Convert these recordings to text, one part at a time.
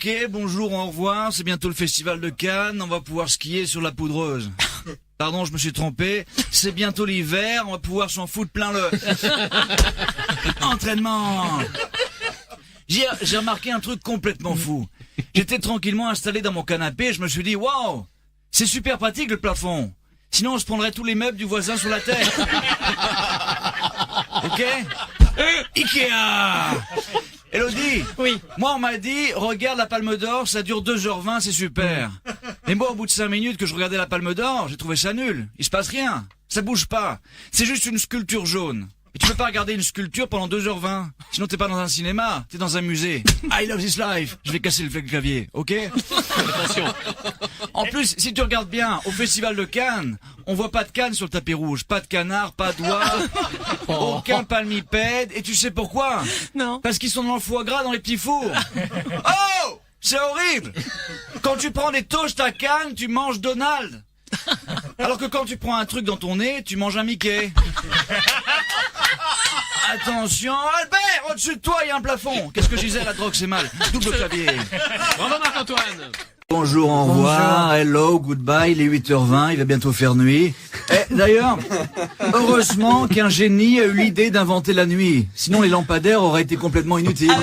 Ok, bonjour, au revoir, c'est bientôt le festival de Cannes, on va pouvoir skier sur la poudreuse. Pardon, je me suis trompé, c'est bientôt l'hiver, on va pouvoir s'en foutre plein le... Entraînement. J'ai remarqué un truc complètement fou. J'étais tranquillement installé dans mon canapé, je me suis dit, waouh, c'est super pratique le plafond. Sinon on se prendrait tous les meubles du voisin sur la tête. Ok? Ikea. Elodie, oui. Moi on m'a dit, regarde la Palme d'Or, ça dure 2h20, c'est super. Mais moi au bout de 5 minutes que je regardais la Palme d'Or, j'ai trouvé ça nul. Il se passe rien, ça bouge pas. C'est juste une sculpture jaune. Et tu peux pas regarder une sculpture pendant 2h20. Sinon t'es pas dans un cinéma, t'es dans un musée. I love this life. Je vais casser le clavier, ok? Attention. En plus, si tu regardes bien, au festival de Cannes, on voit pas de canne sur le tapis rouge, pas de canard, pas d'oie, aucun palmipède. Et tu sais pourquoi? Non. Parce qu'ils sont dans le foie gras dans les petits fours. Oh! C'est horrible! Quand tu prends des toasts à Cannes, tu manges Donald. Alors que quand tu prends un truc dans ton nez, tu manges un Mickey. Attention, Albert, au-dessus de toi, il y a un plafond. Qu'est-ce que je disais, la drogue, c'est mal. Double clavier. Bravo Marc-Antoine. Bonjour, au revoir, hello, goodbye, il est 8h20, il va bientôt faire nuit. D'ailleurs, heureusement qu'un génie a eu l'idée d'inventer la nuit. Sinon, les lampadaires auraient été complètement inutiles.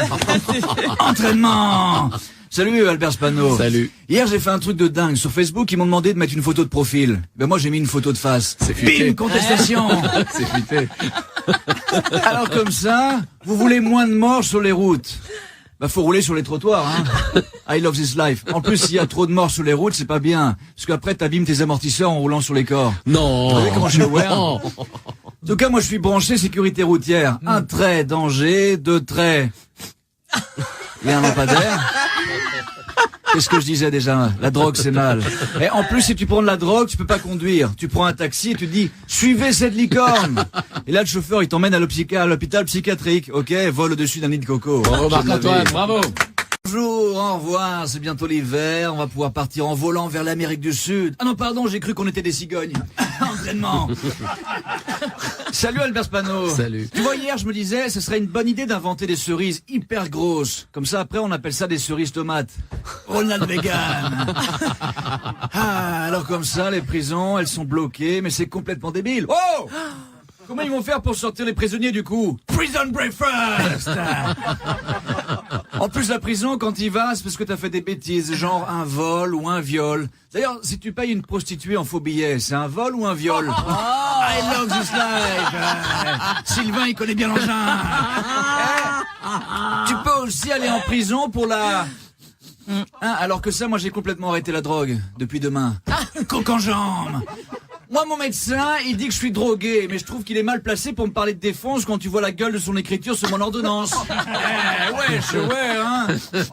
Entraînement. Salut Albert Spano. Salut. Hier j'ai fait un truc de dingue. Sur Facebook ils m'ont demandé de mettre une photo de profil. Ben moi j'ai mis une photo de face. C'est fuité. Bim, contestation. C'est fuité. Alors comme ça, vous voulez moins de morts sur les routes. Bah faut rouler sur les trottoirs, hein. I love this life. En plus s'il y a trop de morts sur les routes c'est pas bien. Parce qu'après t'abîmes tes amortisseurs en roulant sur les corps. Non. Vous savez comment je suis aware? Non. En tout cas moi je suis branché sécurité routière. Un trait danger, 2 traits. Il y a un lampadaire. Qu'est-ce que je disais déjà? La drogue, c'est mal. Et en plus, si tu prends de la drogue, tu peux pas conduire. Tu prends un taxi et tu te dis, suivez cette licorne. Et là, le chauffeur, il t'emmène à l'hôpital psychiatrique. Ok, vole au-dessus d'un nid de coco. Bravo Marc-Antoine, bravo. Bonjour, au revoir, c'est bientôt l'hiver, on va pouvoir partir en volant vers l'Amérique du Sud. Ah non, pardon, j'ai cru qu'on était des cigognes. Entraînement. Salut Albert Spano. Salut. Tu vois, hier, je me disais, ce serait une bonne idée d'inventer des cerises hyper grosses. Comme ça, après, on appelle ça des cerises tomates. Ronald Reagan. Ah, alors comme ça, les prisons, elles sont bloquées, mais c'est complètement débile. Oh! Comment ils vont faire pour sortir les prisonniers du coup? Prison breakfast. En plus la prison quand il va c'est parce que t'as fait des bêtises, genre un vol ou un viol. D'ailleurs si tu payes une prostituée en faux billet, c'est un vol ou un viol? I love this life. Sylvain il connaît bien l'engin. Tu peux aussi aller en prison pour la... alors que ça moi j'ai complètement arrêté la drogue depuis demain. Coq en jambe. Moi, mon médecin, il dit que je suis drogué, mais je trouve qu'il est mal placé pour me parler de défonce quand tu vois la gueule de son écriture sur mon ordonnance. Ouais, hein.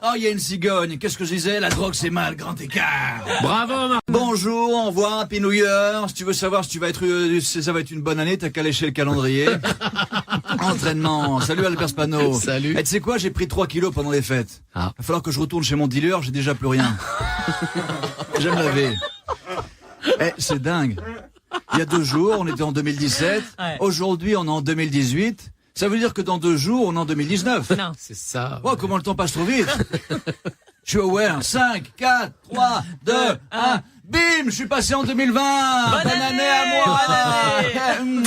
Oh, il y a une cigogne. Qu'est-ce que je disais? La drogue, c'est mal, grand écart. Bravo Marc. Bonjour, au revoir, Happy New Year. Si tu veux savoir si tu vas être, ça va être une bonne année, t'as qu'à lécher le calendrier. Entraînement. Salut Albert Spano. Salut. Tu sais quoi? J'ai pris 3 kilos pendant les fêtes. Ah. Va falloir que je retourne chez mon dealer, j'ai déjà plus rien. J'aime laver. C'est dingue. Il y a 2 jours, on était en 2017. Ouais. Aujourd'hui, on est en 2018. Ça veut dire que dans 2 jours, on est en 2019. Non. C'est ça. Oh, comment le temps passe trop vite. Je suis aware. 5, 4, 3, 2, 1. Bim, je suis passé en 2020. Bonne année à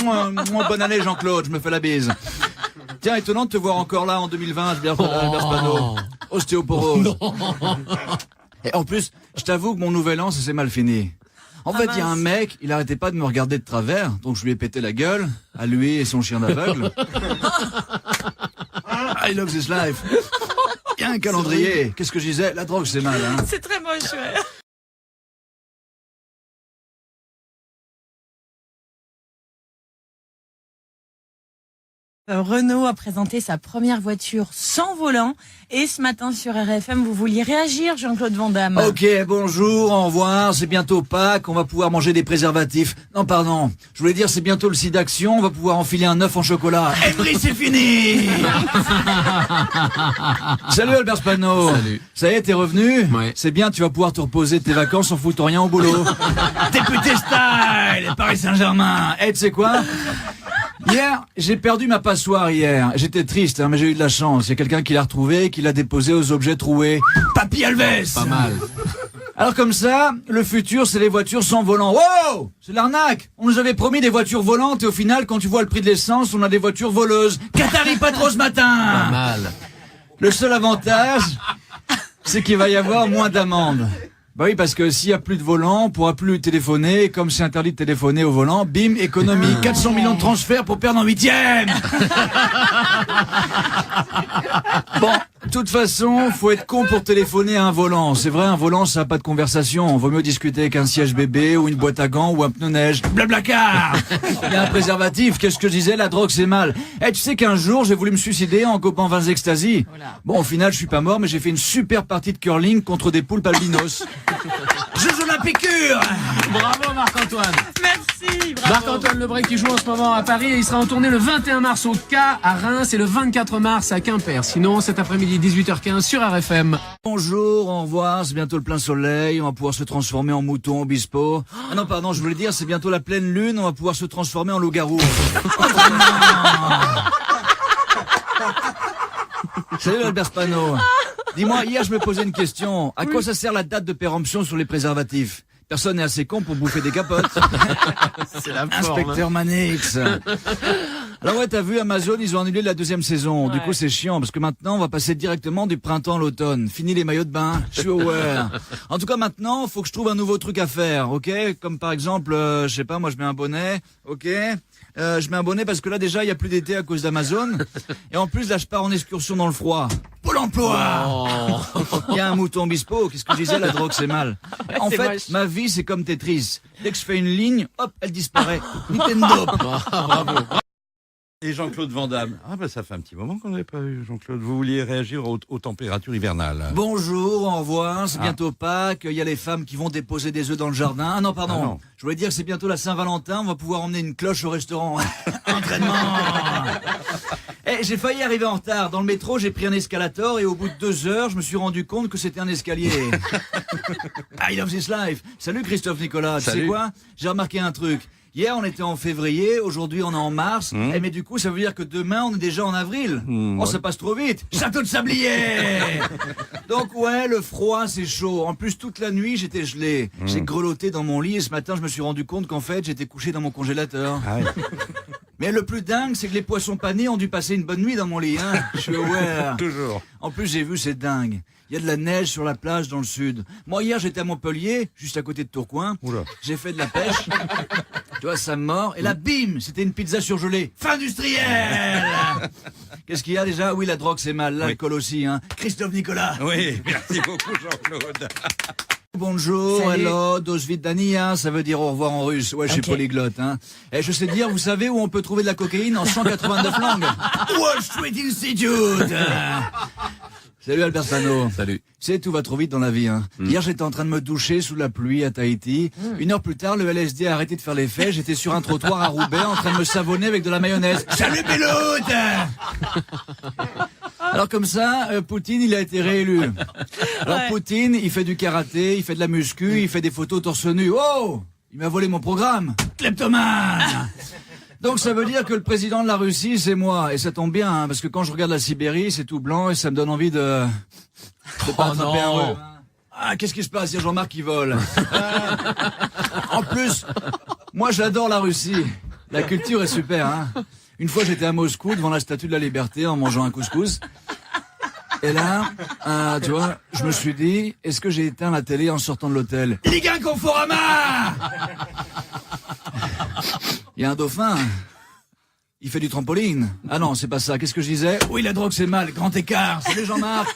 moi. Bonne année, Jean-Claude. Je me fais la bise. Tiens, étonnant de te voir encore là en 2020, Albert Spano. Ostéoporose. Et en plus, je t'avoue que mon nouvel an, ça s'est mal fini. En fait, il y a un mec, il arrêtait pas de me regarder de travers, donc je lui ai pété la gueule, à lui et son chien d'aveugle. I love this life. Il y a un calendrier. Qu'est-ce que je disais? La drogue, c'est mal, hein. C'est très moche, ouais. Renault a présenté sa première voiture sans volant. Et ce matin sur RFM, vous vouliez réagir, Jean-Claude Van Damme. Ok, bonjour, au revoir, c'est bientôt Pâques, on va pouvoir manger des préservatifs. Non, pardon, je voulais dire c'est bientôt le site d'action, on va pouvoir enfiler un œuf en chocolat. Henry, c'est fini. Salut Albert Spano. Salut. Ça y est, t'es revenu? Ouais. C'est bien, tu vas pouvoir te reposer de tes vacances en foutant rien au boulot. Député style, Paris Saint-Germain. Tu sais quoi? Hier, j'ai perdu ma passoire hier. J'étais triste, hein, mais j'ai eu de la chance. Il y a quelqu'un qui l'a retrouvée et qui l'a déposée aux objets troués. Papy Alves! Pas mal. Alors comme ça, le futur, c'est les voitures sans volant. Wow! C'est l'arnaque! On nous avait promis des voitures volantes et au final, quand tu vois le prix de l'essence, on a des voitures voleuses. Qatari pas trop ce Pas matin! mal. Le seul avantage, c'est qu'il va y avoir moins d'amendes. Bah oui, parce que s'il y a plus de volant, on pourra plus téléphoner. Et comme c'est interdit de téléphoner au volant, bim, économie. 400 millions de transferts pour perdre en 8e. Bon, de toute façon, faut être con pour téléphoner à un volant. C'est vrai, un volant, ça n'a pas de conversation. Vaut mieux discuter avec un siège bébé ou une boîte à gants ou un pneu neige. Blablacar. Il y a un préservatif. Qu'est-ce que je disais? La drogue, c'est mal. Eh, tu sais qu'un jour, j'ai voulu me suicider en copant 20 ecstasy. Bon, au final, je suis pas mort, mais j'ai fait une super partie de curling contre des poulpes albinos. Jeux Olympiques. Bravo Marc-Antoine. Merci. Bravo. Marc-Antoine Lebré qui joue en ce moment à Paris et il sera en tournée le 21 mars au K à Reims et le 24 mars à Quimper. Sinon, cet après-midi 18h15 sur RFM. Bonjour, au revoir, c'est bientôt le plein soleil, on va pouvoir se transformer en mouton obispo. Ah non, pardon, je voulais dire, c'est bientôt la pleine lune, on va pouvoir se transformer en loup-garou. Salut Albert Spano. Dis-moi, hier je me posais une question. À quoi ça sert la date de péremption sur les préservatifs? Personne n'est assez con pour bouffer des capotes. C'est la Inspecteur Manix. Alors ouais, t'as vu, Amazon, ils ont annulé la 2e saison. Du Ouais. coup, c'est chiant, parce que maintenant, on va passer directement du printemps à l'automne. Fini les maillots de bain. Je suis aware. En tout cas, maintenant, faut que je trouve un nouveau truc à faire, ok? Comme par exemple, je sais pas, moi, je mets un bonnet, ok? Je mets un bonnet parce que là, déjà, il y a plus d'été à cause d'Amazon. Et en plus, là, je pars en excursion dans le froid. Pôle emploi! Il y a un mouton bispo. Qu'est-ce que je disais? La drogue, c'est mal. En c'est fait, moche. ma vie, c'est comme Tetris. Dès que je fais une ligne, hop, elle disparaît. Nintendo. Et Jean-Claude Van Damme. Ah bah ça fait un petit moment qu'on n'avait pas eu Jean-Claude. Vous vouliez réagir aux températures hivernales. Bonjour, au revoir, c'est bientôt Pâques, il y a les femmes qui vont déposer des œufs dans le jardin. Ah non, pardon, Ah non. je voulais dire que c'est bientôt la Saint-Valentin, on va pouvoir emmener une cloche au restaurant. Entraînement. Eh, j'ai failli arriver en retard. Dans le métro, j'ai pris un escalator et au bout de 2 heures, je me suis rendu compte que c'était un escalier. I love this life. Salut Christophe Nicolas, tu sais Salut. quoi? J'ai remarqué un truc. Hier, on était en février, aujourd'hui, on est en mars. Eh, mais du coup, ça veut dire que demain, on est déjà en avril. Oh, ouais. ça passe trop vite. Château de Sablier. Donc, ouais, le froid, c'est chaud. En plus, toute la nuit, j'étais gelé. J'ai grelotté dans mon lit et ce matin, je me suis rendu compte qu'en fait, j'étais couché dans mon congélateur. Ah oui. Mais le plus dingue, c'est que les poissons panés ont dû passer une bonne nuit dans mon lit, hein. Je suis aware. Toujours. En plus, j'ai vu, c'est dingue. Il y a de la neige sur la plage dans le sud. Moi, hier, j'étais à Montpellier, juste à côté de Tourcoing. Oula. J'ai fait de la pêche. Tu vois, ça me mord. Et là, bim, c'était une pizza surgelée. Fin industrielle. Qu'est-ce qu'il y a déjà? Oui, la drogue, c'est mal. L'alcool aussi, hein. Christophe Nicolas. Oui, merci beaucoup Jean-Claude. Bonjour, Salut. hello, do svidania, ça veut dire au revoir en russe. Ouais, je suis Ok. polyglotte, hein. Et je sais dire, vous savez où on peut trouver de la cocaïne en 189 langues? Wall Street Institute. Salut Albert Spano. Salut. Tu sais, tout va trop vite dans la vie, hein. Hier, j'étais en train de me doucher sous la pluie à Tahiti. 1 heure plus tard, le LSD a arrêté de faire l'effet. J'étais sur un trottoir à Roubaix en train de me savonner avec de la mayonnaise. Salut Péloute. Alors comme ça, Poutine, il a été réélu. Alors Ouais. Poutine, il fait du karaté, il fait de la muscu, il fait des photos torse nu. Oh, il m'a volé mon programme. Kleptomane. Donc ça veut dire que le président de la Russie, c'est moi. Et ça tombe bien, hein, parce que quand je regarde la Sibérie, c'est tout blanc et ça me donne envie de pas attraper un non. rhume, hein. Ah, qu'est-ce qui se passe? Il y a Jean-Marc qui vole. En plus, moi j'adore la Russie. La culture est super, hein. Une fois j'étais à Moscou devant la Statue de la Liberté en mangeant un couscous. Et là, tu vois, je me suis dit, est-ce que j'ai éteint la télé en sortant de l'hôtel? Ligue 1 Conforama. Il y a un dauphin. Il fait du trampoline. Ah non, c'est pas ça. Qu'est-ce que je disais? Oui, la drogue c'est mal. Grand écart. Salut Jean-Marc.